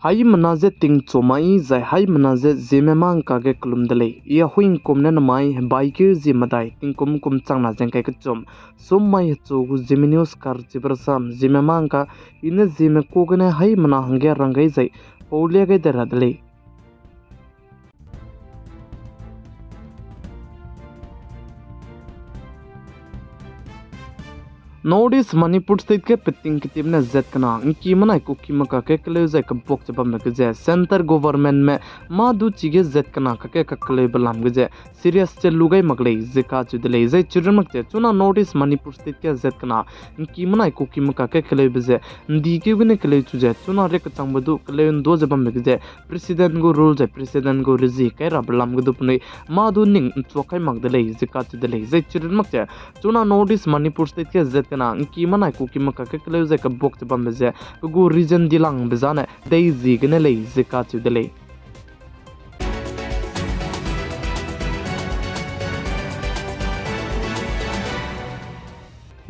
Hai manaze ting chomai zai hai manaze Zeme mang ka ge klum dele ia huing komna na mai bai ke zimadai ting kum changna jeng kai chom som mai chu gu Zeme kar chibar sam Zeme mang ka ina Zeme ko gane hai mana hangya rangai zai paulia ge dera dele Nowadays Manipur state ke pitting kitib ne zet kana inki mana ko kima ka ke kle zai ka bok chaba me ke center government me ma du chige zet kana ka ke kle balam ge serious che lugai maglei zeka chudle zai children mak che chuna notice Manipur state ke zet kana inki mana ko kima ka ke kle beze ndi ke gune kle chuje chuna re ka chang badu kle ndo jaba me ge president go rule zai president go rizi kai ra balam ge du pne ma du ning chokai magdle zeka chudle zai children mak che chuna notice Manipur state ke zet kana ki mana ko ki maka ke kle ze ka bok te bam ze go region dilang bezane dei zi gne le ze ka chu de le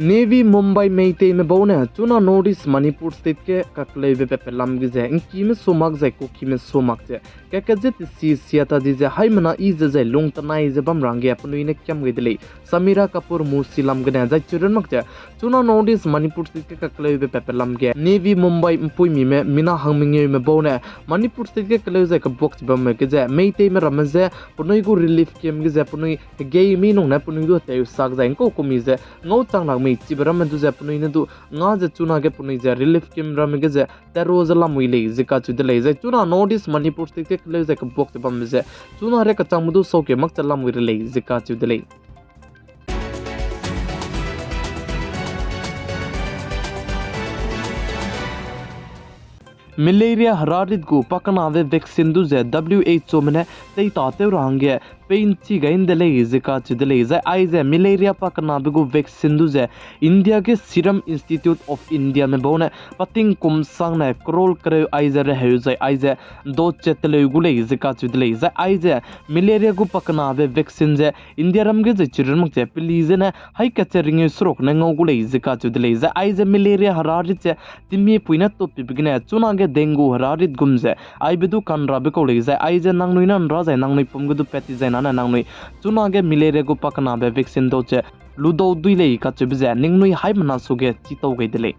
Navy Mumbai meite me bone chuna notice Manipur state ke kakle be pelam ge ze inki me somak ze ko ki me somak je ke ke je si siata di ze hai mana i ze long tanai ze bam range apnu ine kyam ge dele Samira Kapoor musilam ge za children mak je chuna notice Manipur state ke kakle be pelam ge Navy Mumbai mpui mi me mina hangminge me bone Manipur state ke kakle ze ka box bam me ge ze meite me ramaze punoi go relief kem ge ze punoi ge mi nong na punoi do te sak za ko ko mi ze ngau chang lang Cibaram du ze punoi du nga ze chuna ge punoi ze relief kim ram ge ze terrorism la muile zika chu de le ze chuna notice Manipur state ke kle ze ka bok te bam ze chuna re ka chang du so ke mak chala muile le zika chu de le Malaria hararit gu pakana ve vaccine du ze WHO mene tei ta te range pain chi gain de le zika chu de le ze ai ze malaria pakana be gu vaccine du ze India ke Serum Institute of India me bone pating kum sang na krol kre ai ze re he ze ai ze do chetle gu le zika chu de le ze ai ze malaria gu pakana ve vaccine ze India ram ge ze children mak che please na hai ka che ring srok na ngau gu le zika chu de le ze ai ze malaria hararit che timi puina to pibgne chuna ge dengue hararit gumze ai bedu kan rabe ko le ze ai ze nang nuina ra ze nang nui pum gu du peti ze na nang nui chuna ge malaria gu pakana be vaccine do che ludo dui le ka che bize ning nui hai mana su ge chi to ge dele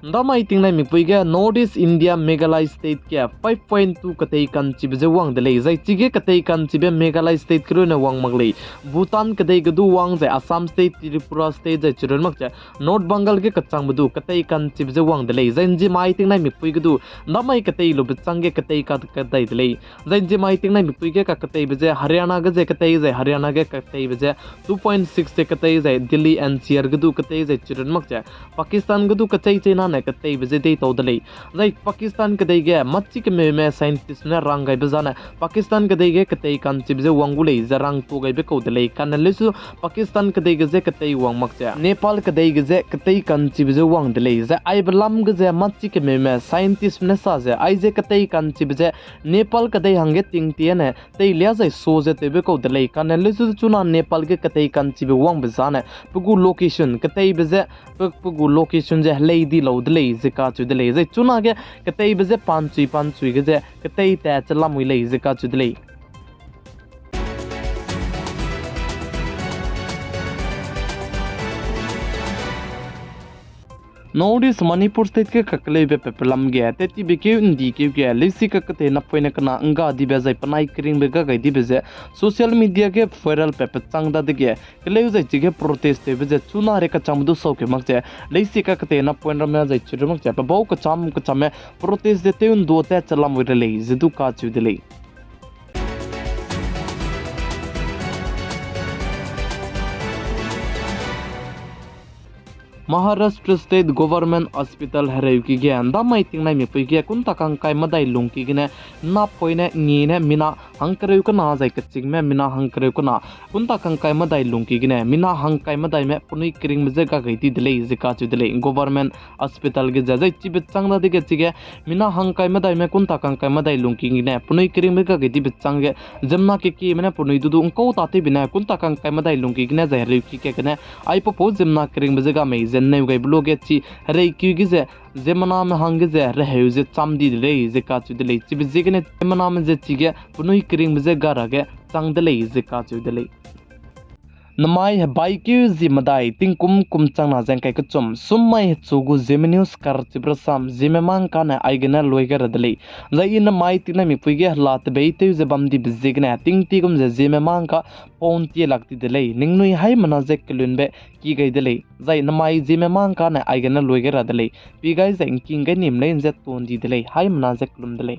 Ndamai tingnai mikpuige Northeast India Meghalaya state ke 5.2 katei kan chibje wang de lei zai chige katei kan chibe Meghalaya state kro na wang maglei Bhutan katei gadu wang zai Assam state Tripura state zai chirun mak cha North Bengal ke kachang budu katei kan chibje wang de lei zai ji mai tingnai mikpuige du ndamai katei lo bchang ge katei ka katei de lei zai ji mai tingnai mikpuige ka katei beje Haryana ge katei zai Haryana ge katei beje 2.6 se katei zai Delhi NCR gadu katei zai chirun mak cha Pakistan gadu katei chena na katei beje dei to dele zai Pakistan katei ge machi ke me scientist na rangai bezana Pakistan katei ge katei kan chibje wangule zarang to gai be ko dele kan lesu Pakistan katei ge ze katei wang makcha Nepal katei ge ze katei kan chibje wang dele za ai balam ge ze machi ke me scientist na sa ze ai ze katei kan chibje Nepal katei hange ting tiene tei lia zai so ze te be ko dele kan lesu chuna Nepal ge katei kan chibe wang bezana pugu location katei beze pugu location je lady lo dele zika chu dele zai chuna ge katei beze panchui ge je katei ta chala mui le zika chu dele Nowadays Manipur state ke kakle be pepelam ge teti be ke ndi ke ge lesi ka kate na poina kana anga di be zai panai kring be ga gai di be ze social media ke viral pepe changda de ge kle zai chige protest te be ze chuna re ka chamdu so ke mak je lesi ka kate na poina me zai chiru mak je pa bau ka chame protest de te un do te chalam wi le zidu ka chu de le Maharashtra State Government Hospital hareu ki ge anda mai ting nai mi pui ge kun takang kai madai lung ki gine na poine ngi ne mina hangkreu ka na jai ka ching me mina hangkreu ka na kun takang kai madai lung ki gine mina hang kai madai me punui kring me ga gai ti dele zika chu dele government hospital ge jai chi bit chang da de ge chi ge mina hang kai madai me kun takang kai madai lung ki gine punui kring me ga gai ti bit chang ge jamna ki mena punui du du ko ta te bina kun takang kai madai lung ki gine jai reu ki ke gine ai po jamna kring me ga me ne gai bloge chi re ki gi ze zemana me hang ze re heu ze chamdi le ze ka chu de le chi bi ze ne zemana me ze chi ge punui kring me ze ga ra ge chang de le ze ka chu de le namai bai ki zi madai ting kum chang na jang kai ka chum summai chugu Zeme news kar chibrasam Zeme mang ka na aigena loiga radle zai in mai tina mi puige lat be te ze bam di bizigna ting ti kum ze Zeme mang ka pon ti lakti dele ningnui hai mana ze klun be ki gai dele zai namai Zeme mang ka na aigena loiga radle pi gai zai king ga nim le ze ton di dele hai mana ze klum dele